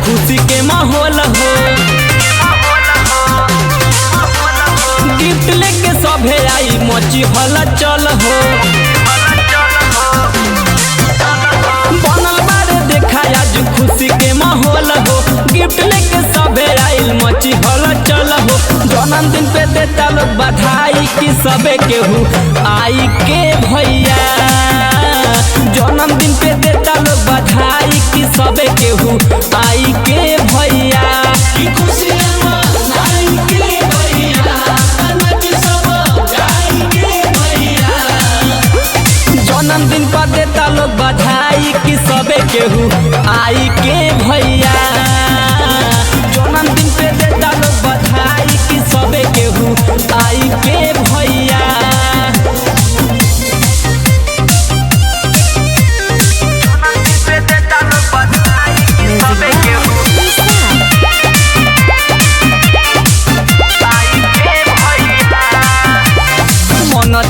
खुशी के माहौल हो, गिफ्ट लेके सभे आई मची हला चल हो। बनल बारे देखा आज खुशी के माहौल हो, गिफ्ट लेके सभे आई मची हला चल हो। जन्मदिन पे देता लोग बधाई कि सबे केहू आई के भैया। जन्मदिन पे देता लोग बधाई कि सबे केहू आई के भैया। जन्मदिन पर देता लोग बधाई कि सबे केहू आई के भैया। जन्मदिन पे देता लोग बधाई कि सबे केहू आई के भैया।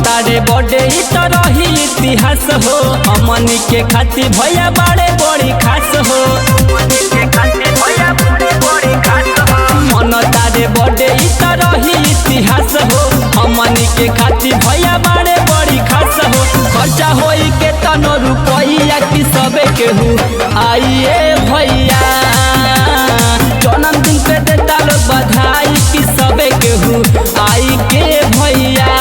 तारे बड़े रही इतिहास हो, हमनी के खातिर भैया बड़े बड़ी खास हो। मन तारे बड़े रही इतिहास हो, हमनी के खातिर भैया बड़े बड़ी खास हो। खर्चा होई के तनो रुपया कि सबे केहू आइए भैया। जन्मदिन पे देता लोग बधाई कि सबे केहू आई के भैया।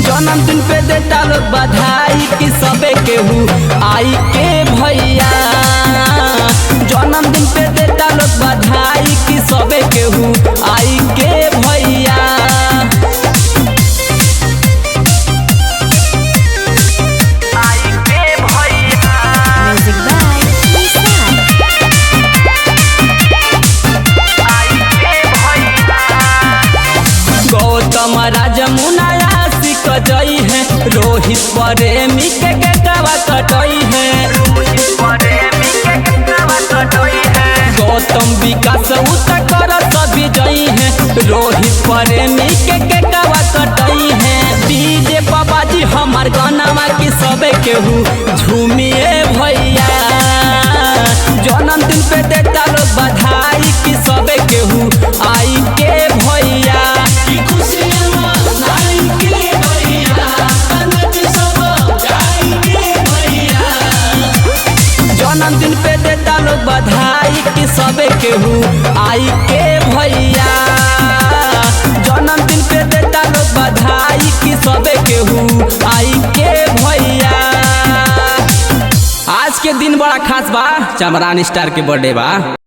जन्मदिन पे देता लोग बधाई कि सबे केहू आई के भैया। जन्मदिन पे देता लोग बधाई कि सबे केहू आई के भैया। गौतम राजमुना जई है, रोहित प्रेमी के गवा कटई है। गौतम विकास उतर सभी जई है, रोहित प्रेमी के गवा कटई है। डीजे बाबाजी हमार गाना की सबे केहू झूमिए भैया। जन्मदिन पे देता लोग बधाई कि सबे केहू आई के भैया। जन्मदिन पे देता लोग बधाई कि सबे केहू आई के भैया। जन्मदिन पे देता लोग बधाई कि सबे केहू आई के भैया। आज के दिन बड़ा खास बा, चमरान स्टार के बर्थडे बा।